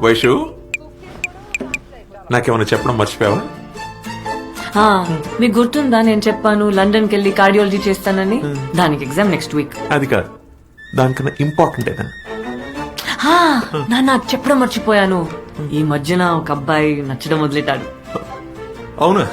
వైషు, నాకేమైనా చెప్పడం మర్చిపోయావా? మీకు గుర్తుందా నేను చెప్పాను లండన్కి వెళ్ళి కార్డియాలజీ చేస్తానని? దానికి ఎగ్జామ్ నెక్స్ట్ వీక్. అది కాదు, దానికన్నా ఇంపార్టెంట్ ఏదన్నా. నాన్న చెప్పడం మర్చిపోయాను. ఈ మధ్యన ఒక అబ్బాయి నచ్చడం వదిలేటాడు. అవునా?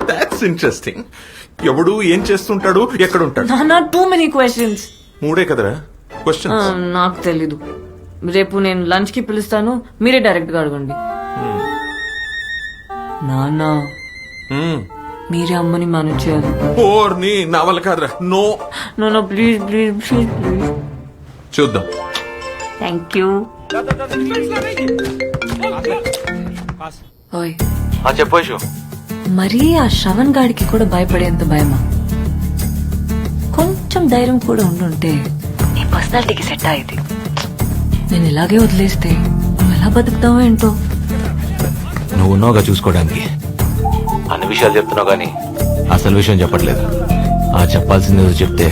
That's interesting. ఎవడు ఏం చేస్తుంటాడు, ఎక్కడ ఉంటాడు? నాన్న టూ మెనీ క్వశ్చన్స్. 3 కదరా క్వశ్చన్. నాకు తెలీదు. రేపు నేను లంచ్ కి పిలుస్తాను, మీరే డైరెక్ట్ గా అడగండి. నాన్న మీరే అమ్మని మేనేజ్ చేయాలి. ఓర్ని నా వల్ల కాదురా. No no please please please please. చూద్దాం. Thank you. ఓయ్ చెప్పు. మరీ ఆ శ్రవణ్ గాడికి కూడా భయపడేంత భయమా? కొంచెం ధైర్యం కూడా ఉండుంటే నీ పర్సనాలిటీకి సెట్ అయ్యేది. నేను ఇలాగే వదిలేస్తే నువ్వు ఎలా బతుకుతావో ఏంటో. నువ్వు ఉన్నావుగా చూసుకోవడానికి. అన్ని విషయాలు చెప్తున్నావు గానీ అసలు విషయం చెప్పట్లేదు. ఆ చెప్పాల్సింది చెప్తే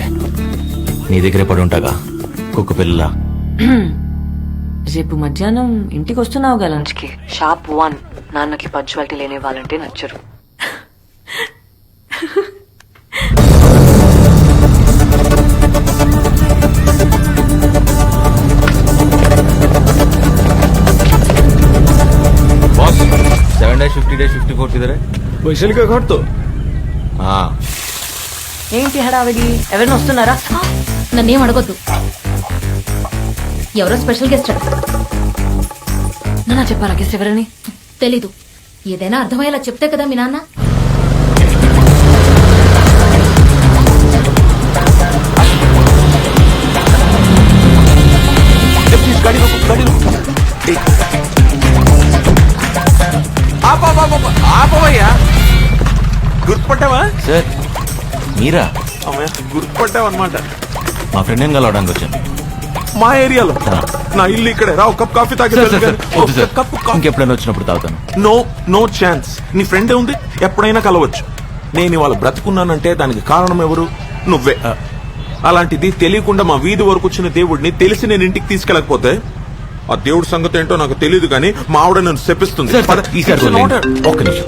నీ దగ్గరే పడి ఉంటాగా కుక్క పిల్లలా. రేపు మధ్యాహ్నం ఇంటికి వస్తున్నావుగా లంచ్ కి. షాప్ 1. నాన్నకి పంచువాలిటీ లేని వాళ్ళంటే నచ్చరు. बॉस 7-50-54 किधर है? वैशाली का घर तो हाँ. ఏంటి హడావిడి? ఎవరైనా వస్తున్నారా? నన్నేం అడగొద్దు. ఎవరో స్పెషల్ గెస్ట్ అడ. నాన్న చెప్పారా గెస్ట్ ఎవరని? తెలీదు. ఏదైనా అర్థమయ్యేలా చెప్తే కదా మీ నాన్న. ఆపవయ్యా. గుర్తుపట్టావా? సార్ మీరా? గుర్తుపట్టావు అనమాట. మా ఫ్రెండ్ ఏం కలవడానికి వచ్చాను. మా ఏరియాలో. నా ఇల్లు ఇక్కడే. రా, ఒక కప్ కాఫీ తాగి. ఇంకెప్పుడైనా వచ్చినప్పుడు తాగుతాను. No no chance. నీ ఫ్రెండే ఉంది, ఎప్పుడైనా కలవచ్చు. నేను ఇవాళ బ్రతుకున్నానంటే దానికి కారణం ఎవరు? నువ్వే. అలాంటిది తెలియకుండా మా వీధి వరకు వచ్చిన దేవుడిని తెలిసి నేను ఇంటికి తీసుకెళ్ళకపోతే ఆ దేవుడి సంగతి ఏంటో నాకు తెలియదు, కానీ మా ఆవిడ నన్ను శపిస్తుంది. ఒక్క నిమిషం.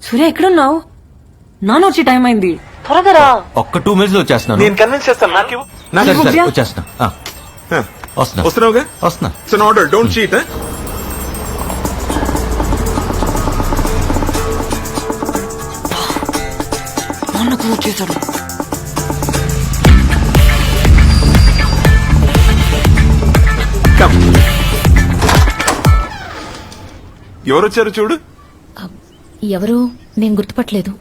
సూర్య ఎక్కడున్నావు? నాన్న వచ్చి టైం అయింది, త్వరగా రా. ఒక్క 2 minutes లో వచ్చేస్తున్నాను. నేను కన్విన్స్ చేస్తాను. వచ్చేస్తున్నా. వస్తున్నావుగా? వస్తున్నా. It's an order, don't cheat. నాన్నకు వచ్చేసాడు. ఎవరొచ్చారు చూడు. ఎవరు? నేను గుర్తుపట్టలేదు.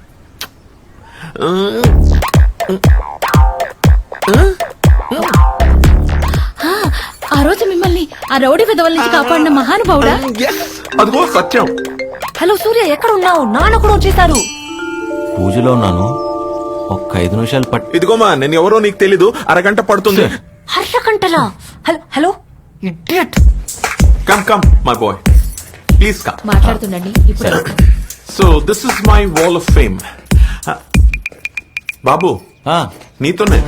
ఆ రోజు మిమ్మల్ని ఆ రౌడీ విధవల నుంచి కాపాడిన మహానుభావుడా? అదిగో సత్యం. హలో సూర్య, ఎక్కడ ఉన్నావు? నాన్న కూడా వచ్చేసారు. పూజలో ఉన్నాను. ఒక్క 5 నిమిషాలు ఇదిగోమా, నేను ఎవరో నీకు తెలీదు. అరగంట పడుతుంది. హర్షకంటలా. Hello hello idiot. Come come my boy, please come. మాట్లాడుతుండండి ఇప్పుడు. So this is my wall of fame. బాబు నీతోనే.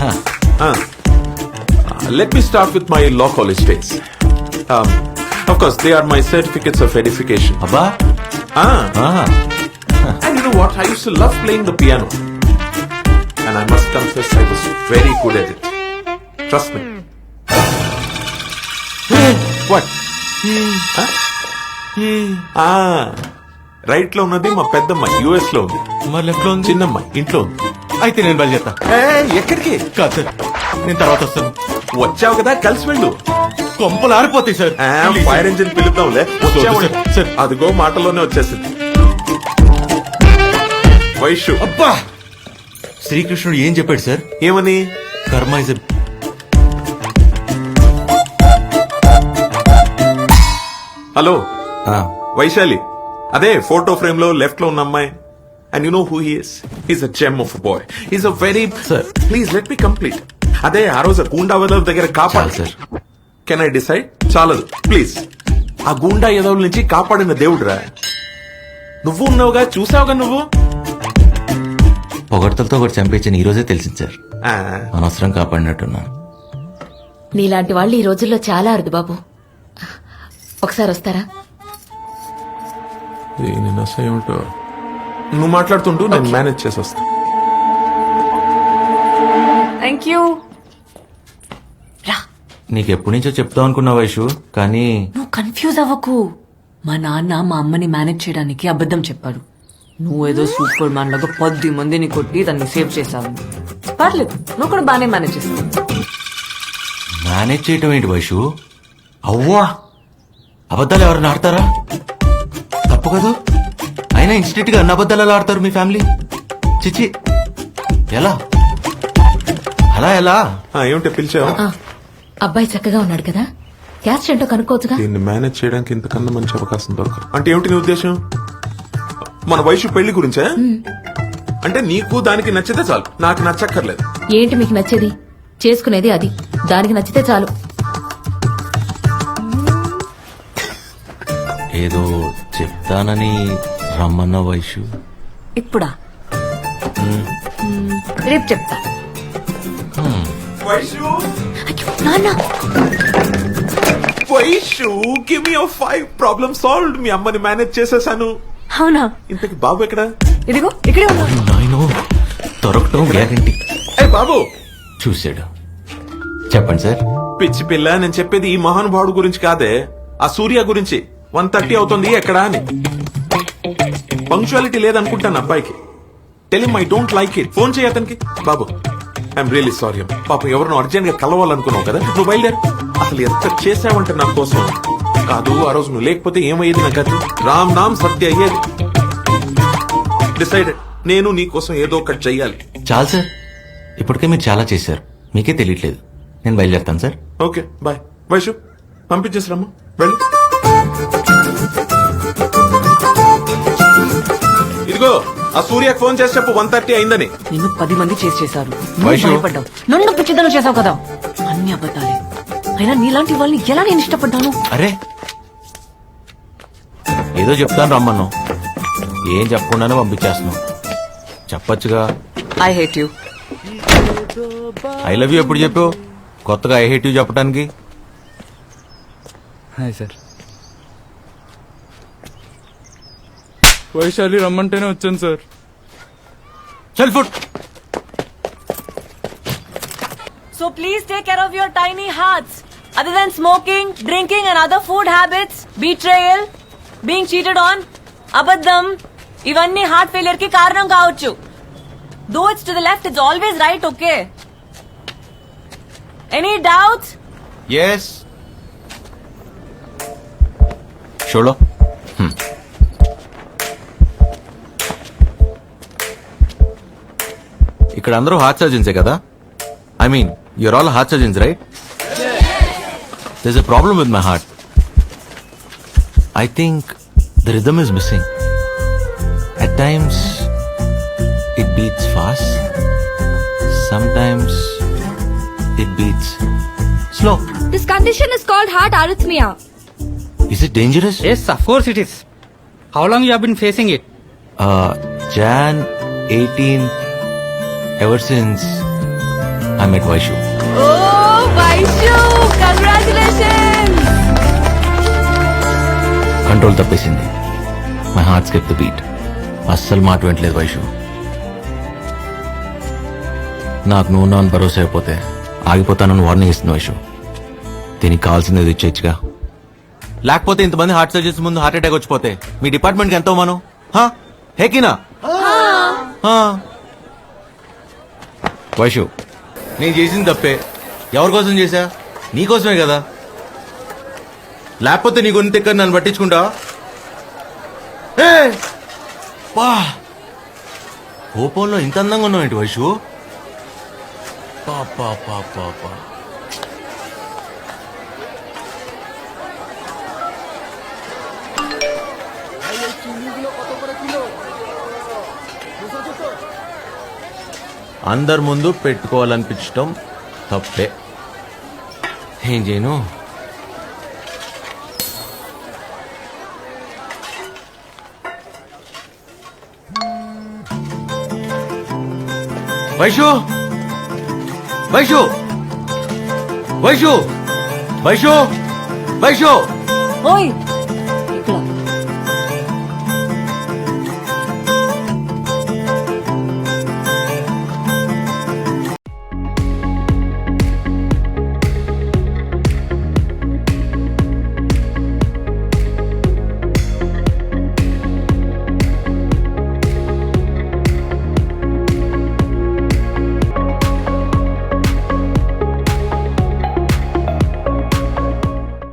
Let me start with my law college days. Of course, they are my certificates of edification. Abba? And you know what? I used to love playing the piano. And I must confess, I was very good at it. Trust me. What? Right లో ఉన్నది మా పెద్దమ్మాయి, US లో ఉంది. మరి left లో ఉంది చిన్నమ్మాయి ఇంట్లో ఉంది. అయితే నేను బయలుదేరుతా. ఎక్కడికి? కాదు సార్, నేను తర్వాత వస్తాను. వచ్చావు కదా, కలిసి వెళ్ళు. కొంపలు ఆరిపోతాయి సార్. ఫైర్ ఇంజిన్ పిలుద్దాంలే. సార్ అదిగో మాటలోనే వచ్చేసింది. వైషు. అబ్బా, శ్రీకృష్ణుడు ఏం చెప్పాడు సార్? ఏమని? కర్మ ఇస్. హలో వైశాలి, అదే ఫోటో ఫ్రేమ్ లో లెఫ్ట్ లో ఉన్న అమ్మాయి. And you know who he is? He's a gem of a boy. He's a very... Sir. Please let me complete. అదే ఆ రోజు గూండా వదల దగ్గర కాపాడు సార్. Can I decide? చాలదు ప్లీజ్. ఆ గూండా ఎదవుల నుంచి కాపాడిన దేవుడురా. నువ్వు ఉన్నావుగా, చూసావుగా నువ్వు. పొగడ్తలతో ఒకటి చంపేచ్చని ఈ రోజే తెలిసింది సార్. అనవసరం కాపాడినట్టున్నా. నీలాంటి వాళ్ళు ఈ రోజుల్లో చాలా అరుదు బాబు. ఒకసారి వస్తారా? దీని నస ఏమిటో. నువ్వు మాట్లాడుతుంటూ నేను మేనేజ్ చేసి వస్తా. Thank you. రా. నీకెప్పటి నుంచో చెప్తావు అనుకున్నా వైషు, కానీ నువ్వు కన్ఫ్యూజ్ అవ్వకు. మా నాన్న మా అమ్మని మేనేజ్ చేయడానికి అబద్ధం చెప్పాడు. నువ్వేదో సూపర్ మ్యాన్ లాగా 10 మందిని కొట్టి దాన్ని సేవ్ చేశావు. పర్లేదు, నువ్వు కూడా బాగానే మేనేజ్ చేస్తావు. మేనేజ్ చేయటం ఏంటి వైషు? అవ్వా, అబద్ధాలు ఎవరైనా ఆడతారా? తప్పు కదా. అయినా ఇన్స్టిట్యూట్ గా అన్ని అబద్ధాలు ఎలా ఆడతారు మీ ఫ్యామిలీ? చిచి, ఎలా అలా ఎలా? ఏమిటో పిలిచావా? ఆ, అబ్బాయి చక్కగా ఉన్నాడు కదా, క్యాస్ట్ ఏంటో కనుక్కోవచ్చుగా. దీన్ని మేనేజ్ చేయడానికి ఇంతకన్నా మంచి అవకాశం దొరకదు. అంటే ఏమిటి నీ ఉద్దేశం? మన వయసు పెళ్లి గురించా? అంటే నీకు దానికి నచ్చితే చాలు, నాకు నచ్చక్కర్లేదు. ఏంటి మీకు నచ్చేది? చేసుకునేది అది, దానికి నచ్చితే చాలు. ఏదో చెప్తానని రమ్మన్న వైషు. ఇప్పుడా? రేపు చెప్తా. వైషు, అయ్యో, నాన్న. Vaishu, give me 5 problem solved. మీ అమ్మని మేనేజ్ చేసేసాను. అవునా? ఇంతకి బాబు ఎక్కడ? ఇదిగో ఇక్కడే ఉన్నా. నాయనో, దొరకటం గ్యారంటీ. ఏ బాబు, చూసాడు. చెప్పండి సార్. పిచ్చి పిల్ల, నేను చెప్పేది ఈ మహానుభావుడు గురించి కాదే, ఆ సూర్య గురించి. 1:30 అవుతుంది, ఎక్కడా అని. పంక్చువాలిటీ లేదనుకుంటాను అబ్బాయికి. Tell him I don't like it. Phone చేయి అతనికి. బాబు, ఐఎమ్ రియల్లీ సారీ. పాపం ఎవరినో అర్జెంట్ గా కలవాలనుకున్నావు కదా, నువ్వు బయలుదేరు. అసలు ఎంత చేసావంటే నా కోసం. కాదు, ఆ రోజు నువ్వు లేకపోతే ఏమయ్యేది నా గతి? రామ్ నామ్ సత్య అయ్యేది. డిసైడెడ్, నేను నీ కోసం ఏదో ఒకటి చెయ్యాలి. చాలు సార్, ఇప్పటికే మీరు చాలా చేశారు, మీకే తెలియట్లేదు. నేను బయలుదేరుతాను సార్. Okay, bye. వైషు, పంపించేసిరమ్మా, వెళ్ళి. ఇదిగో, ఆ సూర్యకి ఫోన్ చేసి చెప్పు 1:30 అయిందని. నిన్ను 10 మంది చేశారు. వైషు. భయపడ్డావు, నన్ను పిచ్చిదనం చేసావు కదా. అన్ని అబద్ధాలే. అయినా నీలాంటి వాళ్ళని ఎలా నేను ఇష్టపడ్డాను? అరే, ఏదో చెప్తాను రమ్మన్నావు, ఏం చెప్పకుండానే పంపించేస్తున్నావు. చెప్పొచ్చుగా. I hate you. I love you ఎప్పుడు చెప్పావు? కొత్తగా ఐ హేట్ యూ చెప్పడానికి. Hi sir. వైశాలి రమ్మంటేనే వచ్చాను సార్. చల్ ఫుట్. So please take care of your tiny hearts. Other than smoking, drinking and other food habits, betrayal, being cheated on, abaddam, ఇవన్నీ heart failure కి కారణం కావచ్చు. Though it's to the left, it's always right, okay? Any doubts? Yes. చూడో. ఇక్కడ అందరూ heart సర్జన్సే కదా? I mean, you're all heart surgeons, right? There's a problem with my heart. I think the rhythm is missing. At times, it beats fast. Sometimes, it beats slow. This condition is called heart arrhythmia. Is it dangerous? Yes, of course it is. How long you have been facing it? Jan 18, ever since I met Vaishu. Oh, Vaishu! Congratulations! Control తప్పేసింది. My heart skip the beat. అస్సలు మాట వింటలేదు వైషు. నాకు నువ్వు నా భరోసా అయిపోతే ఆగిపోతానని warning ఇస్తుంది వైషు. దీనికి కావాల్సింది ఇచ్చేచ్చుగా. లేకపోతే ఇంతమంది హార్ట్ సర్జన్స్ ముందు హార్ట్ అటాక్ వచ్చిపోతే మీ డిపార్ట్మెంట్కి ఎంతో మనం హేకినా. వైషు, నేను చేసింది తప్పే. ఎవరి కోసం చేశా? నీకోసమే కదా. లేకపోతే నీ గొంతు ఎక్కడ నన్ను పట్టించుకుంటా? కోపంలో ఇంత అందంగా ఉన్నావు ఏంటి వైషు? పాపా పాపా పా. అందరి ముందు పెట్టుకోవాలనిపించటం తప్పే. ఏం చేయను? వైషు, వైషు, వైషు, వైషు, వైషు, ఓయ్